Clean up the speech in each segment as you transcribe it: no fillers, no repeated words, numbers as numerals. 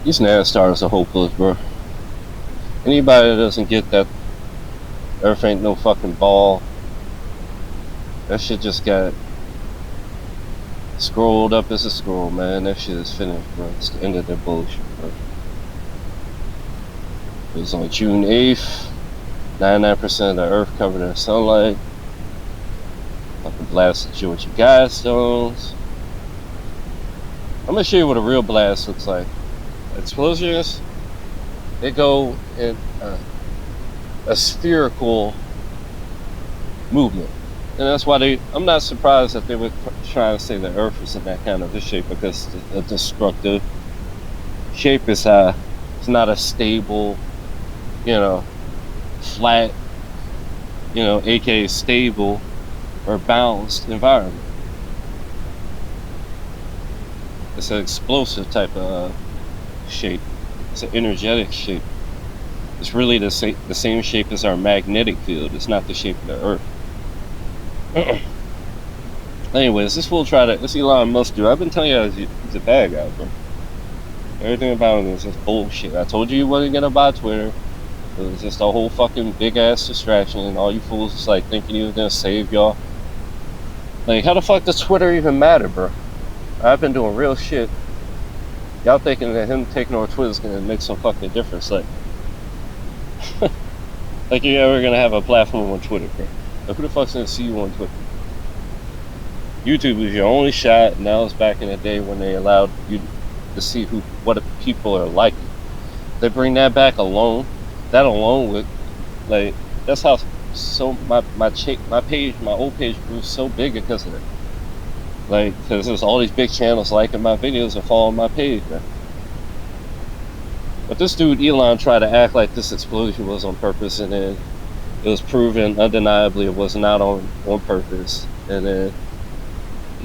These NASA stars are hopeless, bro. Anybody that doesn't get that Earth ain't no fucking ball, that shit just got scrolled up as a scroll, man. That shit is finished, bro. It's the end of their bullshit, bro. It was on June 8th. 99% of the Earth covered in sunlight. Fucking blasted Georgia Guidestones. I'm gonna show you what a real blast looks like. Explosions, they go in a spherical movement. And that's why I'm not surprised that they were trying to say the Earth is in that kind of a shape, because the destructive shape is it's not a stable, flat, aka stable or balanced environment. It's an explosive type of shape. It's an energetic shape. It's really the same shape as our magnetic field. It's not the shape of the Earth. Anyways, this Elon Musk dude, I've been telling you he's a bad guy, bro. Everything about him is just bullshit. I told you he wasn't gonna buy Twitter. It was just a whole fucking big ass distraction, and all you fools was like thinking he was gonna save y'all. Like, how the fuck does Twitter even matter, bro? I've been doing real shit. Y'all thinking that him taking over Twitter is gonna make some fucking difference? Like, like you're ever gonna have a platform on Twitter, bro? Like, who the fuck's gonna see you on Twitter? YouTube was your only shot, and that was back in the day when they allowed you to see what people are liking. They bring that back alone. That alone would, like, that's how my old page grew so big because of it. Like, because there's all these big channels liking my videos and following my page, man. But this dude Elon tried to act like this explosion was on purpose, and then it was proven undeniably it was not on purpose. And then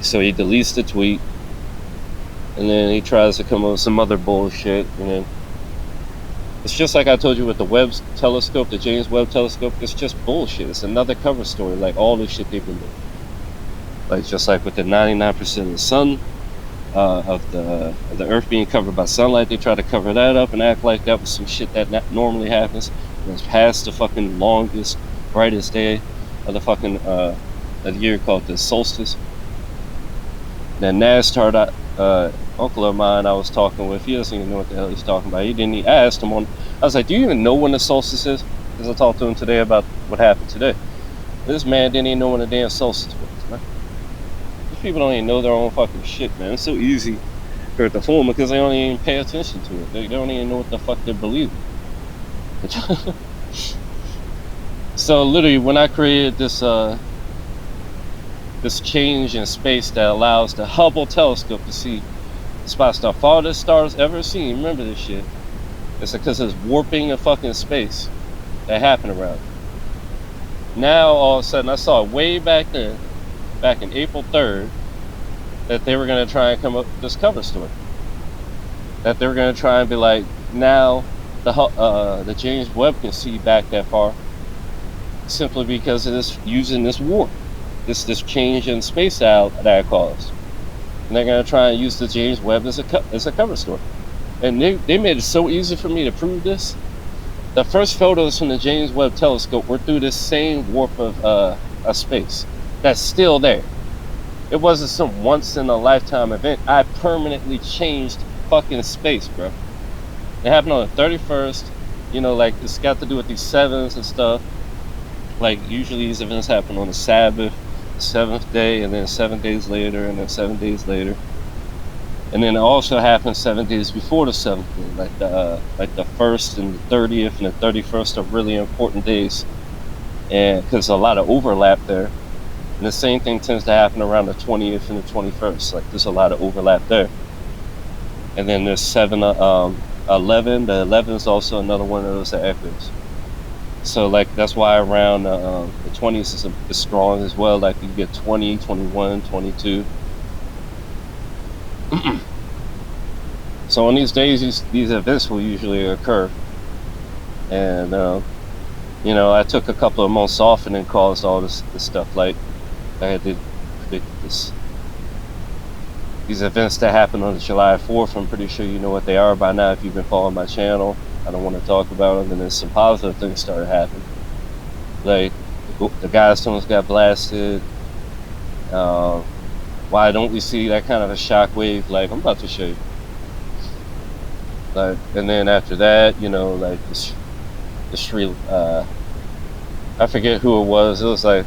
so he deletes the tweet, and then he tries to come up with some other bullshit, and then it's just like I told you with the Webb telescope, the James Webb telescope. It's just bullshit. It's another cover story, like all the shit they've been doing. Like, just like with the 99% of the sun, of the Earth being covered by sunlight, they try to cover that up and act like that was some shit that normally happens. It's past the fucking longest, brightest day of the fucking of the year, called the solstice. That NASCAR uncle of mine I was talking with, he doesn't even know what the hell he's talking about. I asked him I was like, do you even know when the solstice is? Because I talked to him today about what happened today. This man didn't even know when the damn solstice was, man. These people don't even know their own fucking shit, man. It's so easy for it to fool them because they don't even pay attention to it. They don't even know what the fuck they're believing. So literally, when I created this change in space that allows the Hubble telescope to see spots the farthest stars ever seen. Remember this shit. It's because it's warping of fucking space that happened around it. Now all of a sudden, I saw it way back then, back in April 3rd, that they were going to try and come up with this cover story. That they were going to try and be like, now the James Webb can see back that far simply because of this, using this warp. This change in space out that caused. And they're going to try and use the James Webb as a cover story. And they made it so easy for me to prove this. The first photos from the James Webb telescope were through this same warp of space that's still there. It wasn't some once in a lifetime event. I permanently changed fucking space, bro. It happened on the 31st. Like, it's got to do with these sevens and stuff. Like, usually these events happen on the Sabbath, 7th day, and then 7 days later, and then 7 days later, and then it also happens 7 days before the 7th day, like the 1st and the 30th and the 31st are really important days, and because a lot of overlap there. And the same thing tends to happen around the 20th and the 21st. Like, there's a lot of overlap there. And then there's 11. The 11 is also another one of those that echoes. So, like, that's why around the 20s is strong as well. Like, you get 20, 21, 22. So on these days, these events will usually occur. And, I took a couple of months off and then caused all this stuff. Like, I had to predict these events that happened on July 4th. I'm pretty sure you know what they are by now if you've been following my channel. I don't want to talk about them. And then some positive things started happening. Like, the Guidestones got blasted. Why don't we see that kind of a shockwave? Like, I'm about to show you. Like, and then after that, you know, like the street, I forget who it was. It was like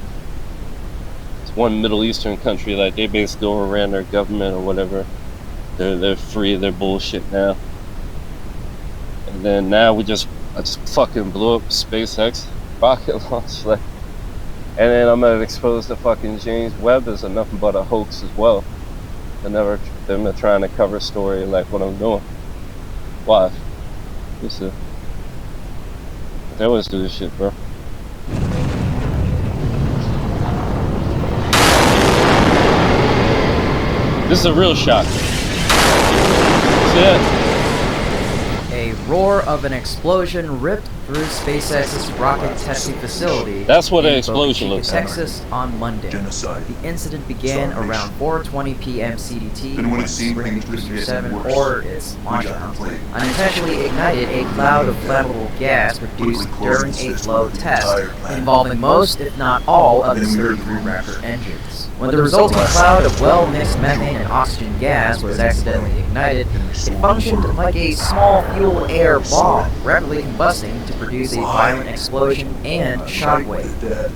one Middle Eastern country. Like, they basically overran their government or whatever. They're free of their bullshit now. And then now I just fucking blew up SpaceX rocket launch. Like, and then I'm gonna expose the fucking James Webb as nothing but a hoax as well. They're trying to cover story like what I'm doing. Why? Listen. They always do this shit, bro. This is a real shock. See that? A roar of an explosion ripped through SpaceX's rocket testing facility. That's what an explosion looks like. Texas on Monday. Genocide. The incident began around 4:20 p.m. CDT when Spring Booster 7 or its launch round unintentionally ignited a cloud of flammable gas produced during a flow test involving most, if not all, of its 33 Raptor engines. When the resulting cloud of well-mixed methane and oxygen gas was accidentally ignited, it functioned like a small fuel-air bomb, rapidly combusting to produce a violent explosion and shockwave.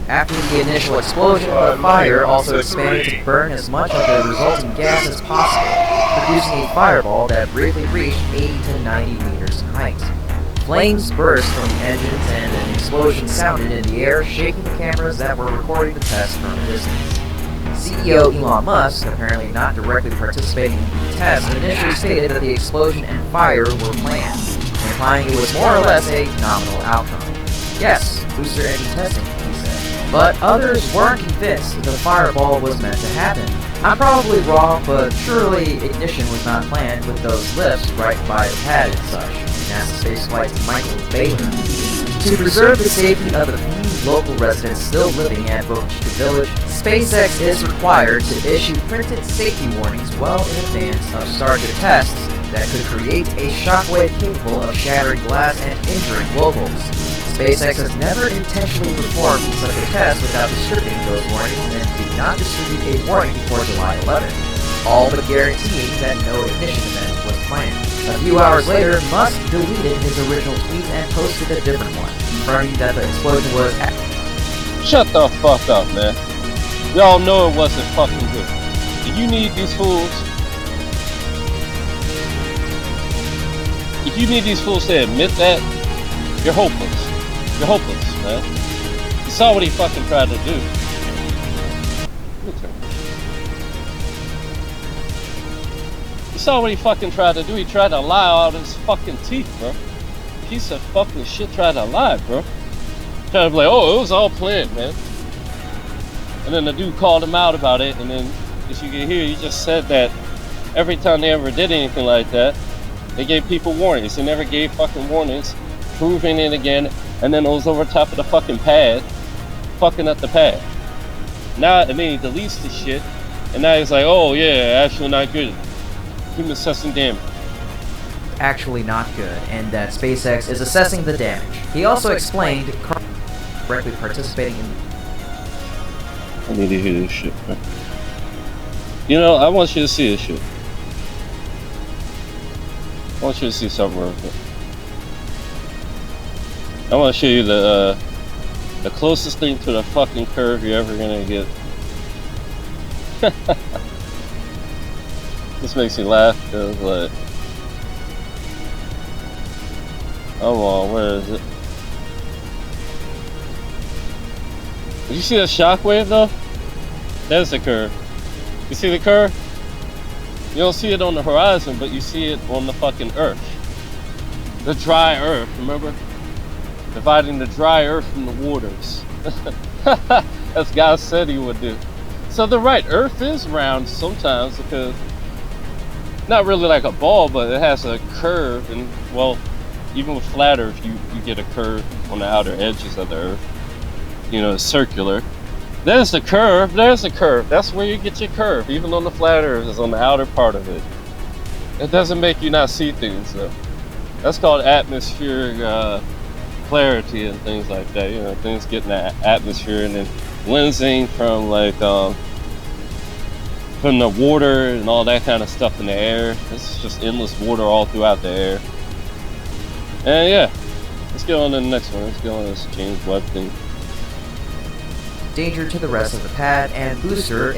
After the initial explosion, the fire also expanded to burn as much of the resulting gas as possible, producing a fireball that briefly reached 80 to 90 meters in height. Flames burst from the engines and an explosion sounded in the air, shaking the cameras that were recording the test from a distance. CEO Elon Musk, apparently not directly participating in the test, initially stated that the explosion and fire were planned, implying it was more or less a nominal outcome. Yes, booster engine testing, he said. But others weren't convinced that the fireball was meant to happen. I'm probably wrong, but surely ignition was not planned with those lifts right by the pad and such, NASA spaceflight's Michael Baylor. To preserve the safety of the few local residents still living at Boca Chica Village, SpaceX is required to issue printed safety warnings well in advance of starting the tests that could create a shockwave capable of shattering glass and injuring locals. SpaceX has never intentionally performed such a test without distributing those warnings and did not distribute a warning before July 11th, all but guaranteeing that no ignition event was planned. A few hours later, Musk deleted his original tweet and posted a different one, confirming that the explosion was Shut the fuck up, man. Y'all know it wasn't fucking good. Do you need these fools? If you need these fools to admit that, you're hopeless. You're hopeless, man. You saw what he fucking tried to do. You saw what he fucking tried to do. He tried to lie out his fucking teeth, bro. Piece of fucking shit tried to lie, bro. Tried to be like, oh, it was all planned, man. And then the dude called him out about it, and then, as you can hear, he just said that every time they ever did anything like that, they gave people warnings. They never gave fucking warnings, proving it again, and then it was over top of the fucking pad, fucking up the pad. Now, and then he deletes the shit, and now he's like, oh yeah, actually not good. Human assessing damage. actually not good, and that SpaceX is assessing the damage. He also explained correctly participating in... I need to hear this shit, man. You know, I want you to see this shit. I want you to see something real quick. I want to show you the closest thing to the fucking curve you're ever gonna get. This makes me laugh because, like, oh well, where is it? Did you see the shockwave though? There's the curve. You see the curve? You don't see it on the horizon, but you see it on the fucking earth. The dry earth, remember? Dividing the dry earth from the waters. As God said he would do. So the right, earth is round sometimes because, not really like a ball, but it has a curve, and well, even with flat earth, you get a curve on the outer edges of the earth. You know, it's circular. There's the curve. There's the curve. That's where you get your curve. Even on the flat Earth, is on the outer part of it. It doesn't make you not see things though. That's called atmospheric clarity and things like that. You know, things get in the atmosphere and then lensing from like from the water and all that kind of stuff in the air. It's just endless water all throughout the air. And yeah, let's get on to the next one. Let's go on this James Webb thing. Danger to the rest of the pad and booster.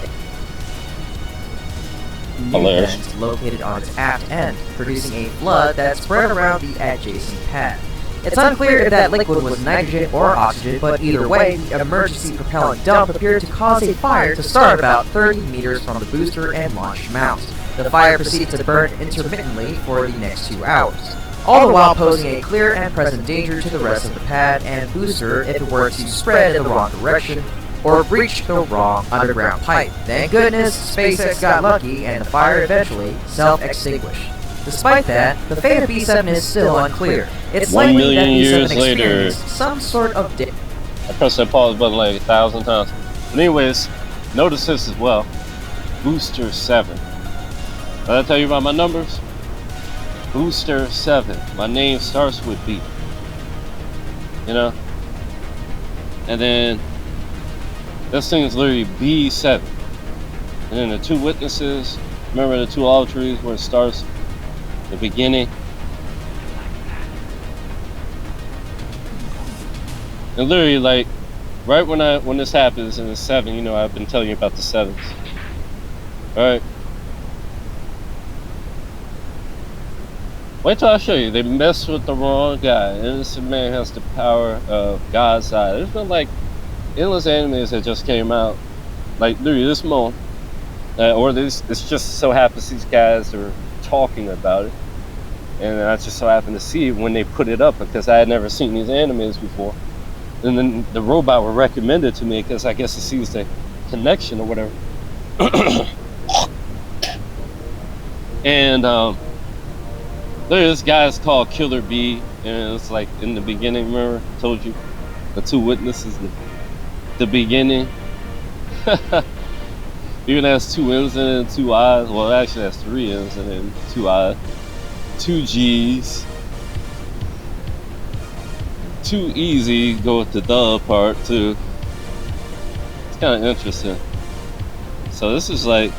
Hilarious. Vents located on its aft end, producing a flood that spread around the adjacent pad. It's unclear if that liquid was nitrogen or oxygen, but either way, the emergency propellant dump appeared to cause a fire to start about 30 meters from the booster and launch mount. The fire proceeded to burn intermittently for the next 2 hours, all the while posing a clear and present danger to the rest of the pad and booster if it were to spread in the wrong direction or breach the wrong underground pipe. Thank goodness SpaceX got lucky and the fire eventually self-extinguished. Despite that, the fate of B7 is still unclear. It's 1 likely that million years B7 later. experienced some sort of I pressed that pause button like 1,000 times. But anyways, notice this as well. Booster 7. Did I tell you about my numbers? Booster 7. My name starts with B. You know? And then this thing is literally B7. And then the 2 witnesses. Remember the 2 olive trees where it starts? The beginning. And literally, like, right when this happens in the 7, you know, I've been telling you about the 7s. Alright. Wait till I show you. They messed with the wrong guy. Innocent man has the power of God's eye. There's been like endless animes that just came out, like literally this month, or this. It's just so happens these guys are talking about it, and I just so happened to see it when they put it up because I had never seen these animes before. And then the robot was recommended to me because I guess it sees the connection or whatever. And this guy's called Killer B, and it's like in the beginning. Remember, I told you the 2 witnesses, the beginning. Even has 2 M's and 2 I's. Well, it actually has 3 M's and then 2 I's, 2 G's. Too easy, go with the part too. It's kind of interesting. So this is like,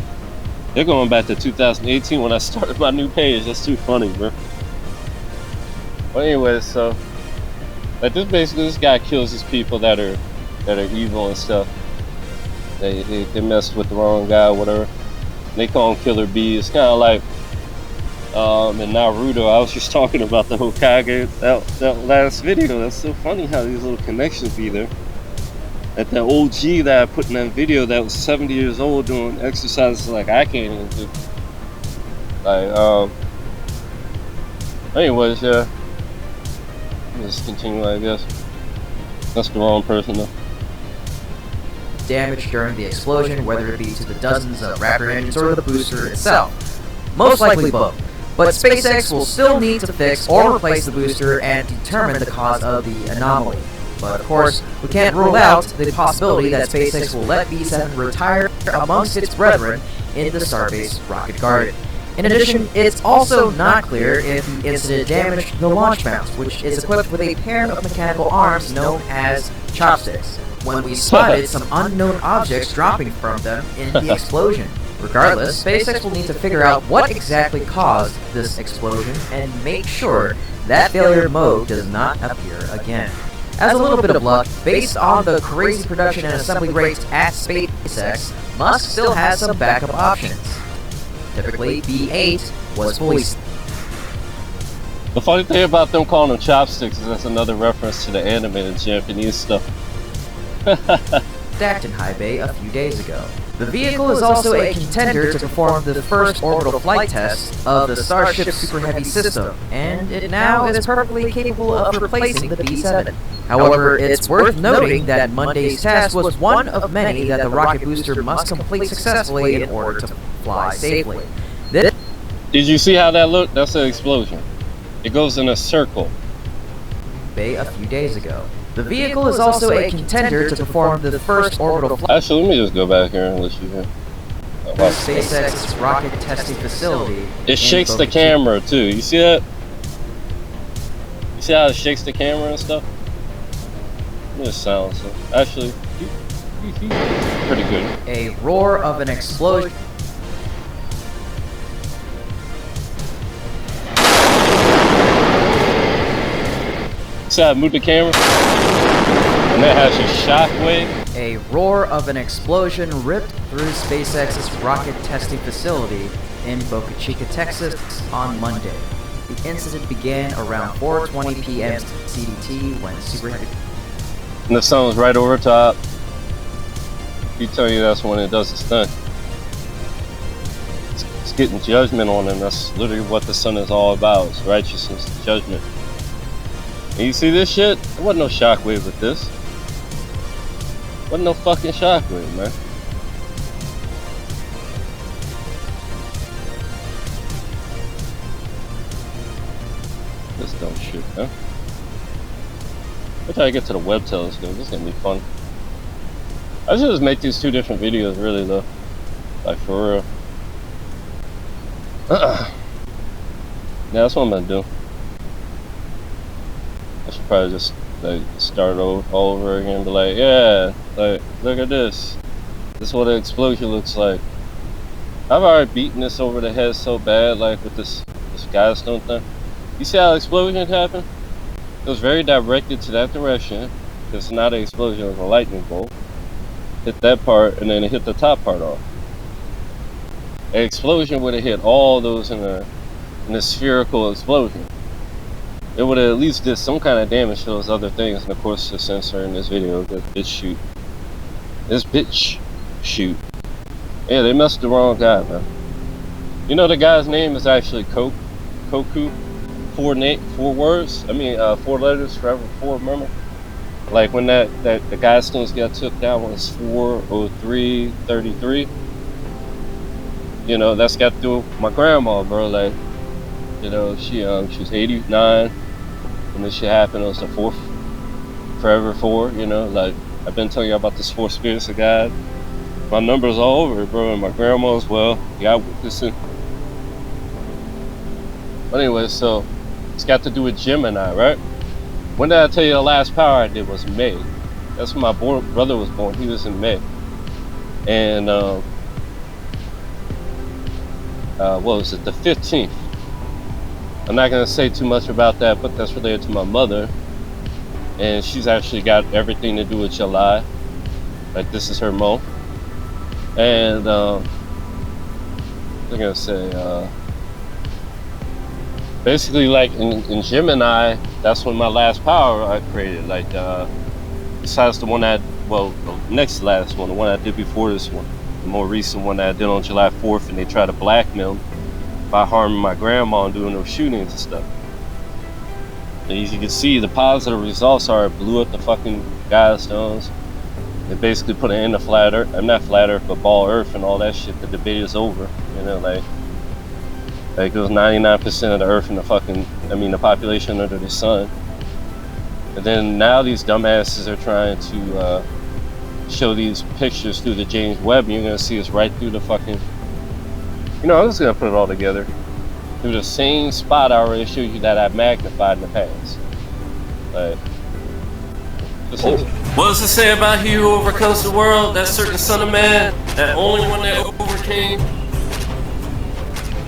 they're going back to 2018 when I started my new page. That's too funny, bro. But anyways, so like this guy kills these people that are evil and stuff. They messed with the wrong guy or whatever. They call him Killer B. It's kind of like in Naruto. I was just talking about the Hokage that last video. That's so funny how these little connections be there. At that OG that I put in that video that was 70 years old doing exercises like I can't even do. Like anyways, yeah. Just continue, I guess. That's the wrong person though. damage during the explosion, whether it be to the dozens of Raptor engines or the booster itself. Most likely both. But SpaceX will still need to fix or replace the booster and determine the cause of the anomaly. But of course, we can't rule out the possibility that SpaceX will let B7 retire amongst its brethren in the Starbase rocket garden. In addition, it's also not clear if the incident damaged the launch mount, which is equipped with a pair of mechanical arms known as chopsticks, when we spotted some unknown objects dropping from them in the explosion. Regardless, SpaceX will need to figure out what exactly caused this explosion and make sure that failure mode does not appear again. As a little bit of luck, based on the crazy production and assembly rates at SpaceX, Musk still has some backup options. Typically, B8 was fully... The funny thing about them calling them chopsticks is that's another reference to the animated Japanese stuff. stacked in high bay a few days ago. The vehicle is also a contender to perform the first orbital flight test of the Starship Super Heavy system, and it now is perfectly capable of replacing the B7. However, it's worth noting that Monday's test was one of many that the rocket booster must complete successfully in order to fly safely. Did you see how that looked? That's an explosion. It goes in a circle. Bay a few days ago. The vehicle is also a contender to perform the first orbital flight. Actually, let me just go back here and let you hear. SpaceX's rocket testing facility. It shakes the camera too. You see that? You see how it shakes the camera and stuff? Let me just silence it. Actually, pretty good. A roar of an explosion. See how I moved the camera? And that has a shockwave. A roar of an explosion ripped through SpaceX's rocket testing facility in Boca Chica, Texas on Monday. The incident began around 4:20 p.m. CDT when Super Heavy... And the sun was right over top. You tell you that's when it does its thing. It's getting judgment on him. That's literally what the sun is all about. It's righteousness, judgment. And you see this shit? There wasn't no shockwave with this. Wasn't no fucking shockwave, man. This dumb shit, huh? I'll try to get to the web telescope. This is gonna be fun. I should just make these two different videos, really, though. Like, for real. Yeah, that's what I'm gonna do. I should probably just like start all over again and be like, yeah, like, look at this. This is what an explosion looks like. I've already beaten this over the head so bad, like with this Guidestone thing. You see how the explosion happened? It was very directed to that direction. It's not an explosion, it was a lightning bolt. Hit that part and then it hit the top part off. An explosion would have hit all those in a spherical explosion. It would have at least did some kind of damage to those other things, and of course the sensor in this video, this bitch shoot. This bitch shoot. Yeah, they messed the wrong guy, man. You know the guy's name is actually Koku. 4 words. I mean 4 letters forever 4, remember? Like when the Guidestones got took down was 40333. You know, that's got to do with my grandma, bro. Like, you know, she was 89 when this shit happened. It was the 4th forever 4, you know, like I've been telling you about this 4 spirits of God. My number's all over it, bro, and my grandma as well. Yeah, I witnessed it. But anyway, so it's got to do with Gemini, right? When did I tell you the last power I did was May? That's when my brother was born. He was in May. And what was it? The 15th. I'm not gonna say too much about that, but that's related to my mother. And she's actually got everything to do with July. Like, this is her month. And I'm gonna say basically, like in Gemini, that's when my last power I created. Like besides the one that, well, the next last one, the one I did before this one, the more recent one that I did on July 4th, and they tried to blackmail me by harming my grandma and doing those shootings and stuff. And as you can see, the positive results are it blew up the fucking Guidestones. They basically put an end to flat earth. I'm not flat earth, but ball earth and all that shit. The debate is over. You know, like it was 99% of the earth and the population under the sun. And then now these dumbasses are trying to show these pictures through the James Webb, and you're gonna see us right through the fucking, you know, I'm just gonna put it all together through the same spot I already showed you that I magnified in the past. Like, what does it say about he who overcomes the world? That certain son of man, that only one that overcame,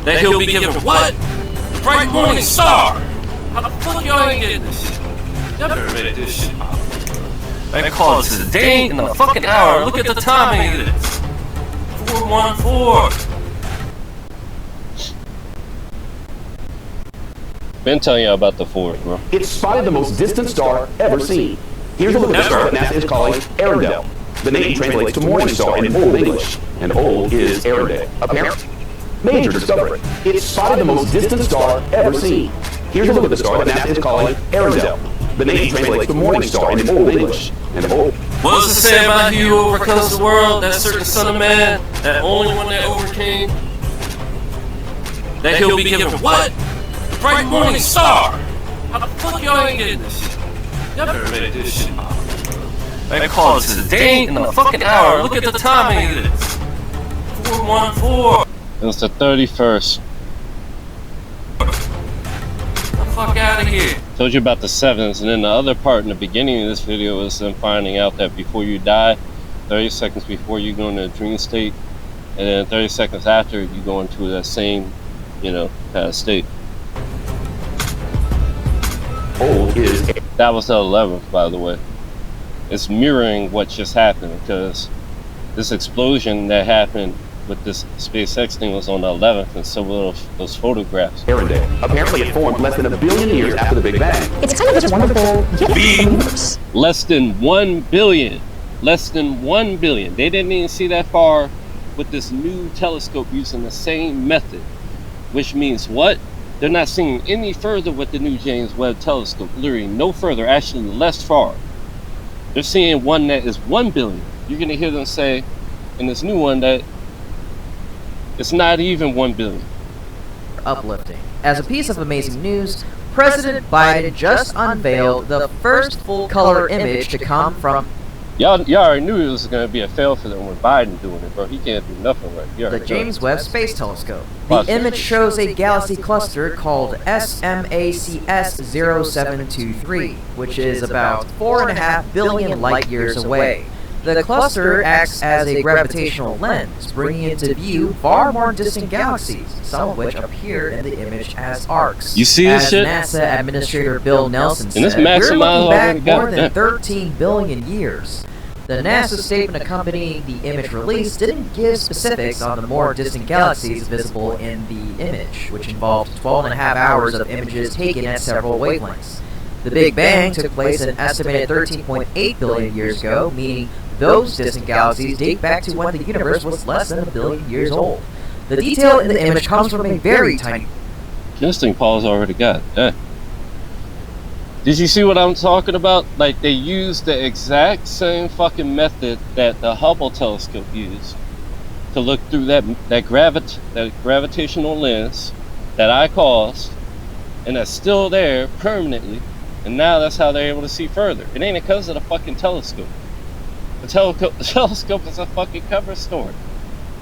that he'll be given what? Bright morning star! How the fuck y'all ain't getting this shit? Y'all better make this shit pop. I call it today in the fucking hour. Look at the timing of this. 414. Been telling you about the 4th, bro. It spotted the most distant star ever seen. Here's a look at the star that NASA is calling Arendelle. The name translates to morning star in Old English, and old is Arendelle. Apparent? Major discovery. It spotted the most distant star ever seen. Here's a look at the star that NASA is calling Arendelle. The name translates to morning star in Old English, and old. What does it say about he who overcomes the world? That certain son of man, that only one that overcame, that he'll be given what? Bright morning star! How the fuck y'all ain't getting this shit? Y'all better make this shit. They call it today in a fucking hour. Look at the timing of this. 4:14. It was the 31st. Get the fuck out of here. Told you about the 7s, and then the other part in the beginning of this video is them finding out that before you die, 30 seconds before you go into a dream state, and then 30 seconds after you go into that same, kind of state. Old is... That was the 11th, by the way. It's mirroring what just happened, because this explosion that happened with this SpaceX thing was on the 11th, and so were those photographs. Aaron Day. Apparently it formed less than 1 billion years after the Big Bang. It's kind of this wonderful universe. Less than 1 billion. Less than 1 billion. They didn't even see that far with this new telescope using the same method. Which means what? They're not seeing any further with the new James Webb telescope. Literally no further, actually less far. They're seeing one that is 1 billion. You're going to hear them say in this new one that it's not even 1 billion. Uplifting. As a piece of amazing news, President Biden just unveiled the first full-color image to come from... Y'all already knew it was going to be a fail for them when Biden doing it, bro. He can't do nothing right. The James Webb Space Telescope. The image shows a galaxy cluster called SMACS0723, which is about 4.5 billion light-years away. The cluster acts as a gravitational lens, bringing into view far more distant galaxies, some of which appear in the image as arcs. You see this shit? As NASA Administrator Bill Nelson said, we're looking back more than 13 billion years. The NASA statement accompanying the image release didn't give specifics on the more distant galaxies visible in the image, which involved 12.5 hours of images taken at several wavelengths. The Big Bang took place an estimated 13.8 billion years ago, meaning those distant galaxies date back to when the universe was less than 1 billion years old. The detail in the image comes from a very tiny... This thing Paul's already got. Did you see what I'm talking about? Like, they used the exact same fucking method that the Hubble telescope used to look through that gravitational lens that I caused, and that's still there permanently, and now that's how they're able to see further. It ain't because of the fucking telescope. The telescope is a fucking cover story.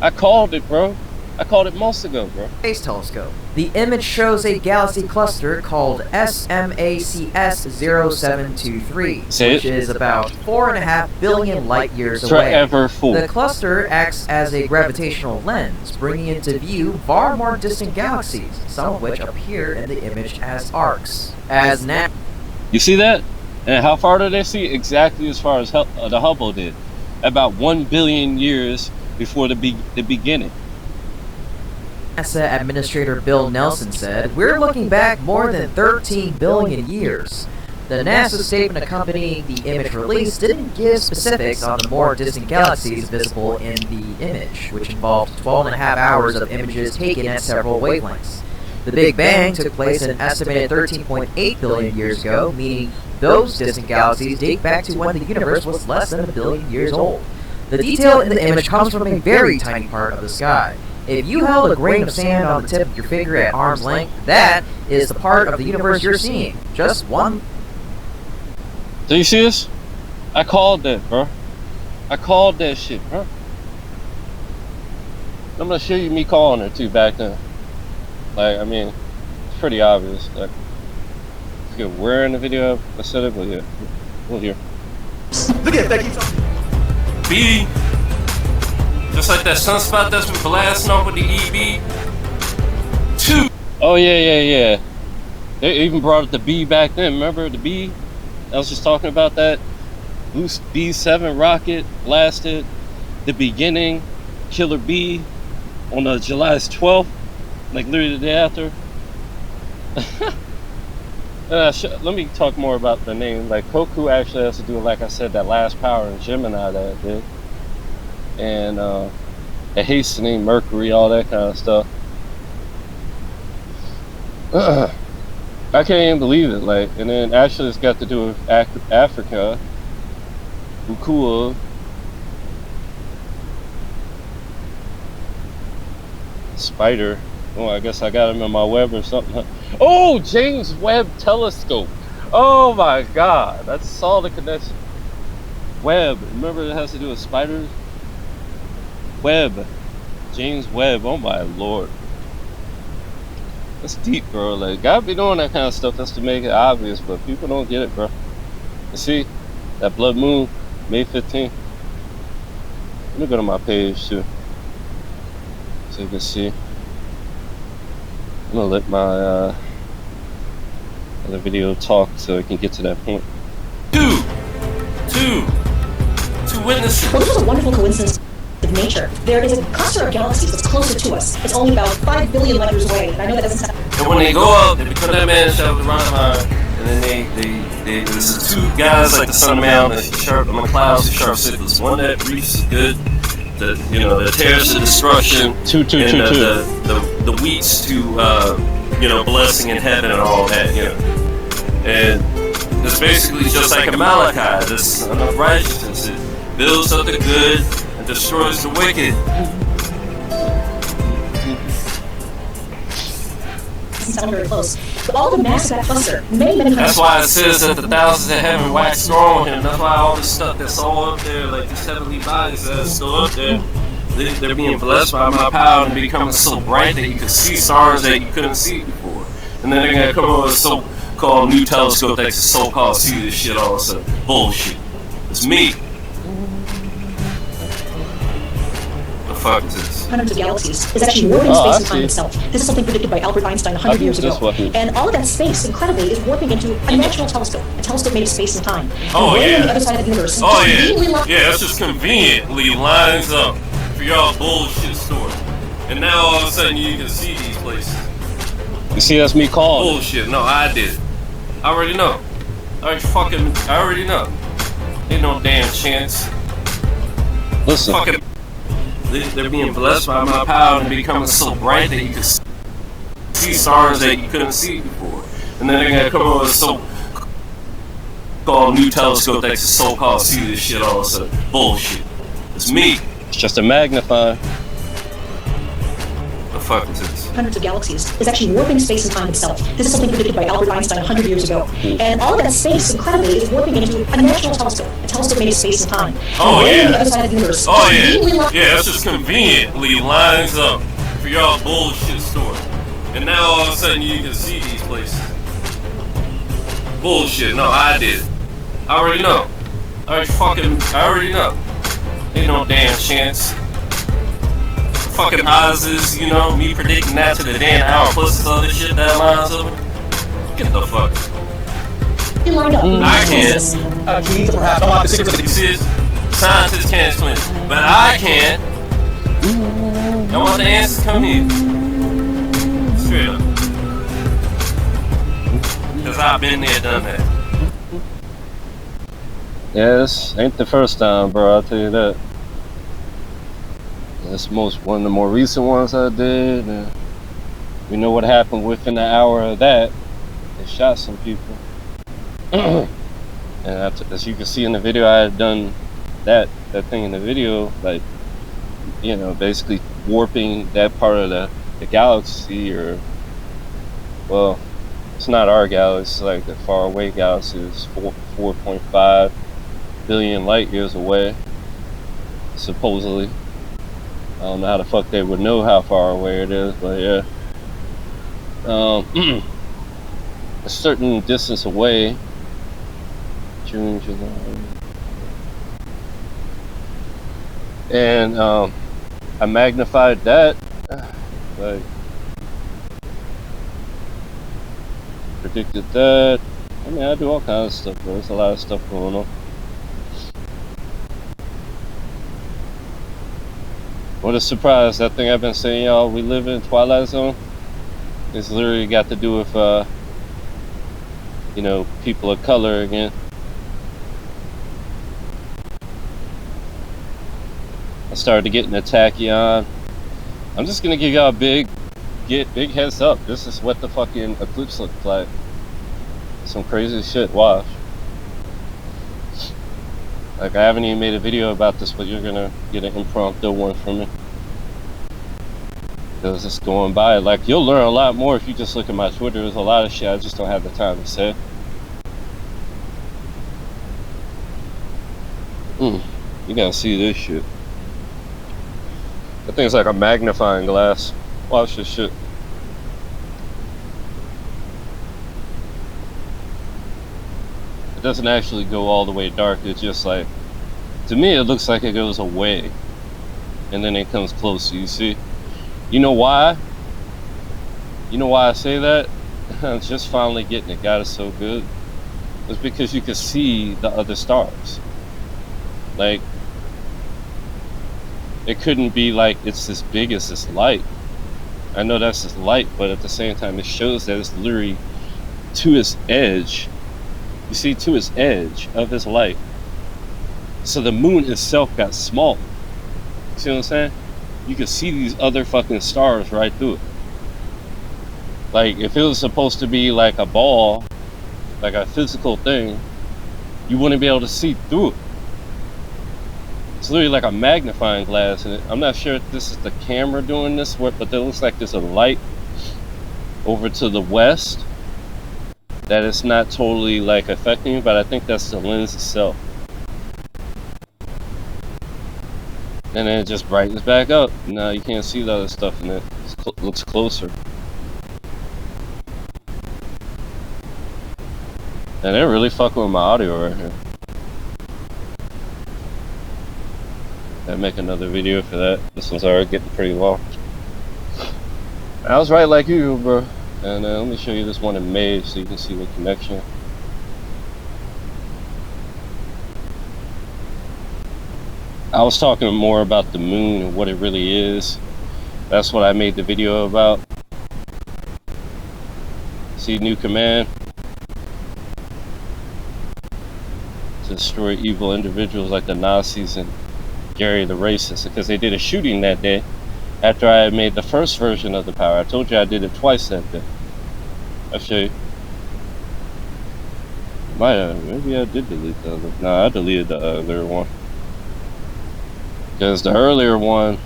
I called it, bro. I called it months ago, bro. Space telescope. The image shows a galaxy cluster called SMACS0723, which is about 4.5 billion light-years away. The cluster acts as a gravitational lens, bringing into view far more distant galaxies, some of which appear in the image as arcs. You see that? And how far did they see? Exactly as far as the Hubble did. About 1 billion years before the beginning. NASA Administrator Bill Nelson said, "We're looking back more than 13 billion years." The NASA statement accompanying the image release didn't give specifics on the more distant galaxies visible in the image, which involved 12.5 hours of images taken at several wavelengths. The Big Bang took place an estimated 13.8 billion years ago, meaning those distant galaxies date back to when the universe was less than 1 billion years old. The detail in the image comes from a very tiny part of the sky. If you held a grain of sand on the tip of your finger at arm's length, that is the part of the universe you're seeing. Just one. Do you see this? I called that, bro. I called that shit, bro. I'm gonna show you me calling it too back then. Like, I mean, it's pretty obvious. Like, I forget where in the video I said it, but yeah, we'll hear. Look at that. B. Just like that sunspot that's been blasting off with the EB2. Oh yeah. They even brought up the B back then. Remember the B? I was just talking about that. Boost B7 rocket blasted the beginning Killer B on July 12th, like literally the day after. Let me talk more about the name. Like, Koku actually has to do, like I said, that last power in Gemini that it did. And the hastening, Mercury, all that kind of stuff. I can't even believe it. Like, and then actually it's got to do with Africa, Ukua, Spider. Oh, I guess I got him in my web or something. Oh, James Webb Telescope. Oh my god, I saw the connection. Webb, remember it has to do with spiders? Webb, James Webb, oh my lord. That's deep, bro. Like, gotta be doing that kind of stuff just to make it obvious, but people don't get it, bro. You see, that blood moon, May 15th. Let me go to my page too, so you can see. I'm gonna let my other video talk so I can get to that point. Two witnesses. Well, this was a wonderful coincidence of nature. There is a cluster of galaxies that's closer to us. It's only about 5 billion light years away. And I know that doesn't sound... And when they go up, they become that man shot with the rocket line, and then there's two guys like the Sun of Man, the sharp on the clouds, the sharp sickles. One that reaches good, the tears to destruction, Two. the wheats to blessing in heaven and all that, And it's basically just like a Malachi, the son of righteousness. It builds up the good and destroys the wicked. Doesn't sound very close. But all the mass of that cluster, many That's times... why it says that the thousands of heaven wax strong with him. That's why all this stuff that's all up there, like these heavenly bodies that's still up there, they're being blessed by my power and becoming so bright that you can see stars that you couldn't see before. And then they're gonna come up with a so-called new telescope that can so-called see this shit all of a sudden. Bullshit. It's me. The fuck is this? hundreds of galaxies is actually warping space and time itself. This is something predicted by Albert Einstein 100 years ago. And all of that space, incredibly, is warping into a natural telescope. A telescope made of space and time. Oh, and yeah. on the other side of the universe. Oh, yeah. Yeah, that's just conveniently lines up for y'all bullshit story. And now all of a sudden you can see these places. You see, that's me calling. Bullshit. No, I did it. I already know. I already know. Ain't no damn chance. Listen. Fucking. They're being blessed by my power and becoming so bright that you can see stars that you couldn't see before. And then they're gonna come up with a so-called new telescope that can so-called see this shit all of a sudden. Bullshit. It's me. It's just a magnifier. The fuck is this? Hundreds of galaxies is actually warping space and time itself. This is something predicted by Albert Einstein 100 years ago. And all of that space, incredibly, is warping into a natural telescope. A telescope made of space and time. Oh, and yeah. on the other side of the universe. Oh, yeah. Yeah, that's just conveniently lines up for y'all bullshit story. And now all of a sudden you can see these places. Bullshit. No, I did it. I already know. I already know. Ain't no damn chance. Fucking odds is, me predicting that to the damn hour plus this other shit that lines up. Get the fuck. You lined up. I can't. Key to perhaps unlock the secrets of the... Scientists can't explain it, but I can. I want the answers come here. Straight up. Because I've been there, done that. Yeah, this ain't the first time, bro, I'll tell you that. It's one of the more recent ones I did. We know what happened within an hour of that. They shot some people. And as you can see in the video, I had done that thing in the video, like, basically warping that part of the galaxy, or, well, it's not our galaxy, it's like the far away galaxy. It's 4.5 billion light years away, supposedly. I don't know how the fuck they would know how far away it is, but yeah. A certain distance away. June, July. And I magnified that. Like, predicted that. I mean, I do all kinds of stuff, bro. There's a lot of stuff going on. What a surprise. That thing I've been saying, y'all, we live in Twilight Zone. It's literally got to do with, people of color again. I started getting a tachyon. I'm just gonna give y'all a big heads up. This is what the fucking eclipse looks like. Some crazy shit. Watch. Like, I haven't even made a video about this, but you're gonna get an impromptu one from me. It was just going by. Like, you'll learn a lot more if you just look at my Twitter. There's a lot of shit I just don't have the time to say. You gotta see this shit. That thing's like a magnifying glass. Watch this shit. It doesn't actually go all the way dark. It's just like, to me, it looks like it goes away, and then it comes closer. You see? You know why? You know why I say that? I'm just finally getting it. God is so good. It's because you can see the other stars. Like, it couldn't be like it's as big as this light. I know that's this light, but at the same time, it shows that it's literally to its edge. You see, to its edge of its light. So the moon itself got small. You see what I'm saying? You can see these other fucking stars right through it. Like, if it was supposed to be like a ball, like a physical thing, you wouldn't be able to see through it. It's literally like a magnifying glass, and I'm not sure if this is the camera doing this, but it looks like there's a light over to the west that it's not totally like affecting, but I think that's the lens itself. And then it just brightens back up. Now you can't see the other stuff in it. It looks closer. And they're really fucking with my audio right here. I'll make another video for that. This one's already getting pretty long. I was right like you, bro. And let me show you this one in May so you can see the connection. I was talking more about the moon and what it really is. That's what I made the video about. See, new command. To destroy evil individuals like the Nazis and Gary the racist, because they did a shooting that day after I had made the first version of the power. I told you I did it twice that day. I'll show you. Maybe I did delete the other. No, I deleted the other one. Because the earlier one,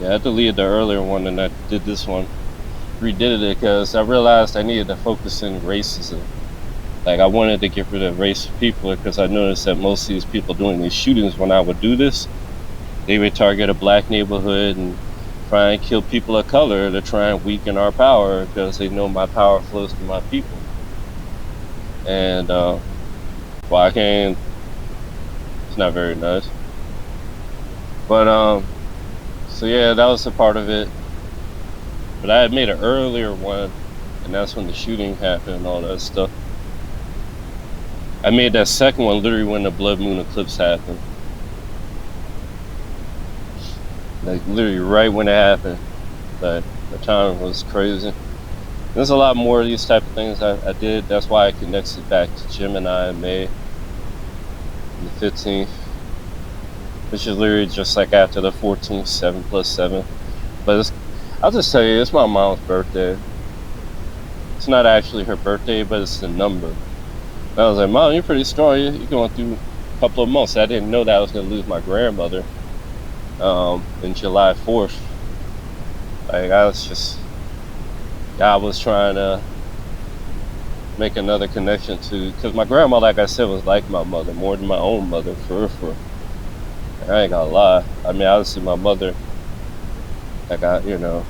yeah, I deleted the earlier one and I did this one. Redid it because I realized I needed to focus in racism. Like, I wanted to get rid of race people because I noticed that most of these people doing these shootings, when I would do this, they would target a black neighborhood and try and kill people of color to try and weaken our power because they know my power flows to my people. And, well, I can't, it's not very nice. But, so yeah, that was a part of it. But I had made an earlier one, and that's when the shooting happened and all that stuff. I made that second one literally when the blood moon eclipse happened. Like, literally right when it happened. But the time was crazy. There's a lot more of these type of things I did. That's why I connected back to Gemini in May, the 15th. Which is literally just like after the 14th, 7 plus 7. But it's, I'll just tell you, it's my mom's birthday. It's not actually her birthday, but it's the number. I was like, Mom, you're pretty strong. You're going through a couple of months. I didn't know that I was going to lose my grandmother in July 4th. Like, I was just, God was trying to make another connection to, because my grandma, like I said, was like my mother, more than my own mother, for real. I ain't gonna lie. I mean, obviously my mother, like, I, you know,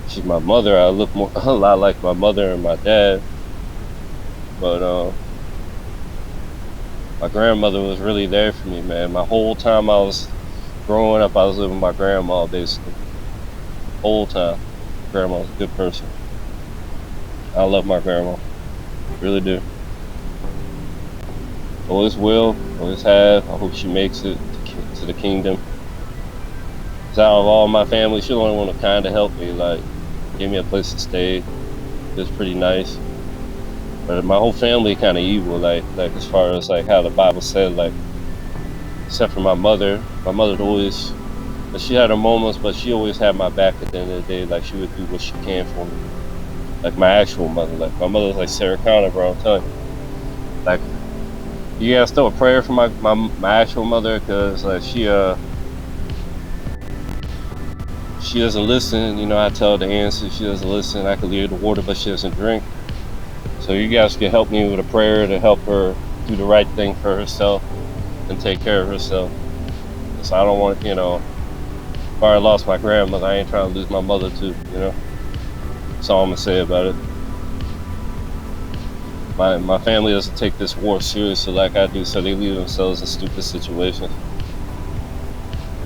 she's my mother. I look more, a lot like my mother and my dad. But my grandmother was really there for me, man. My whole time I was growing up, I was living with my grandma, basically. Whole time. Grandma was a good person. I love my grandma. Really do. Always will, always have. I hope she makes it to the kingdom. Cause out of all my family, she's the only one to kind of help me, like, give me a place to stay. It was pretty nice. But my whole family kind of evil, like as far as like how the Bible said, like, except for my mother. My mother always, she had her moments, but she always had my back at the end of the day. Like, she would do what she can for me. Like my actual mother, like my mother's like Sarah Connor, bro. I'm telling you. Like, you gotta still a prayer for my actual mother, cause like she doesn't listen. You know, I tell her the answer. She doesn't listen. I can leave her the water, but she doesn't drink. So you guys can help me with a prayer to help her do the right thing for herself and take care of herself. So I don't want, you know, if I lost my grandmother, I ain't trying to lose my mother too, you know. That's all I'm gonna say about it. My family doesn't take this war seriously like I do, so they leave themselves in stupid situations.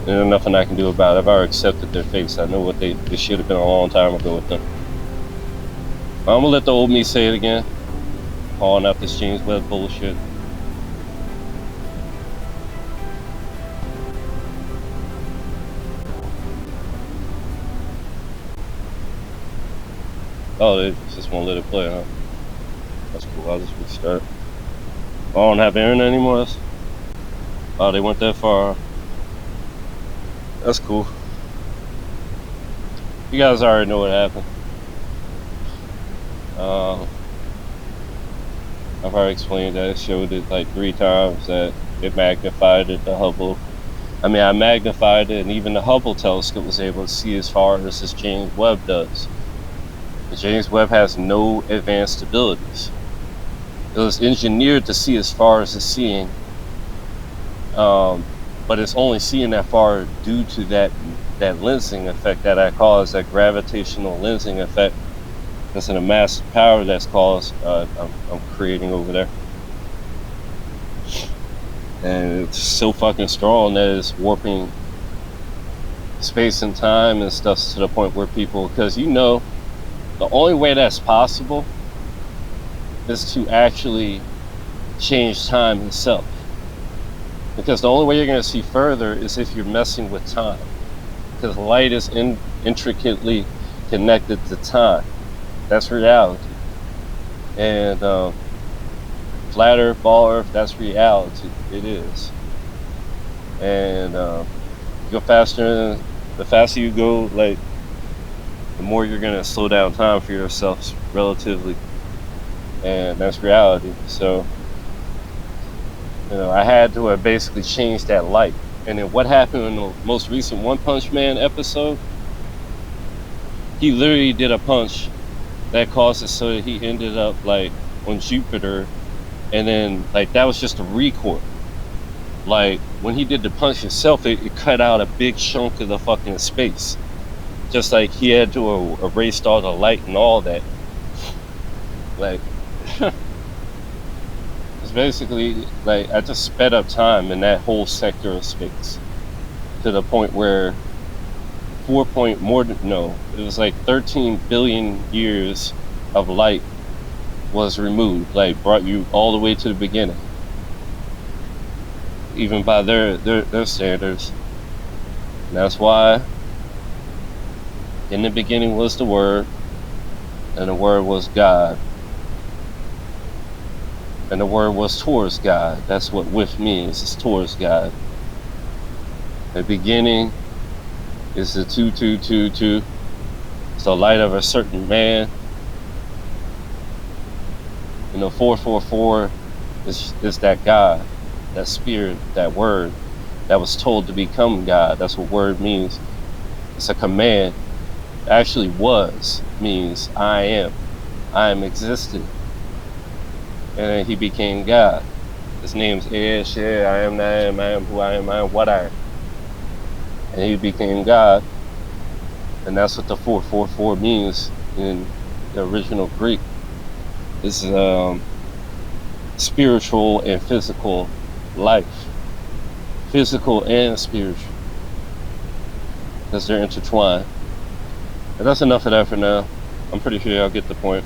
There's nothing I can do about it. I've already accepted their fates. I know what they should have been a long time ago with them. I'm gonna let the old me say it again. Calling out this James Webb bullshit. Oh, they just won't let it play, huh? That's cool. I'll just restart. I don't have internet anymore. Oh, they went that far. That's cool. You guys already know what happened. I've already explained that. It showed it like 3 times that it magnified it, the Hubble. I mean, I magnified it, and even the Hubble telescope was able to see as far as this James Webb does. The James Webb has no advanced abilities. It was engineered to see as far as it's seeing, but it's only seeing that far due to that lensing effect that I call is that gravitational lensing effect. That's an massive power that's caused. I'm creating over there, and it's so fucking strong that it's warping space and time and stuff to the point where people, because you know, the only way that's possible is to actually change time itself. Because the only way you're going to see further is if you're messing with time. Because light is intricately connected to time. That's reality. And flat earth, ball earth, that's reality. It is. And go faster, the faster you go, like, the more you're going to slow down time for yourself relatively. And that's reality. So, you know, I had to basically change that light. And then what happened in the most recent One Punch Man episode, he literally did a punch that caused it so that he ended up like on Jupiter, and then like that was just a record. Like when he did the punch itself, it cut out a big chunk of the fucking space. Just like he had to erase all the light and all that. Like it's basically like I just sped up time in that whole sector of space to the point where it was like 13 billion years of light was removed, like brought you all the way to the beginning, even by their standards. And that's why in the beginning was the Word, and the Word was God, and the Word was towards God. That's what with means, it's towards God. The beginning is the 2222. It's the light of a certain man. You know, 444 is that God, that spirit, that word that was told to become God. That's what word means. It's a command. It actually means I am existed. And then he became God. His name's I am that I am who I am what I am. And he became God. And that's what the 444 means in the original Greek. It's spiritual and physical life. Physical and spiritual. Because they're intertwined. And that's enough of that for now. I'm pretty sure y'all get the point.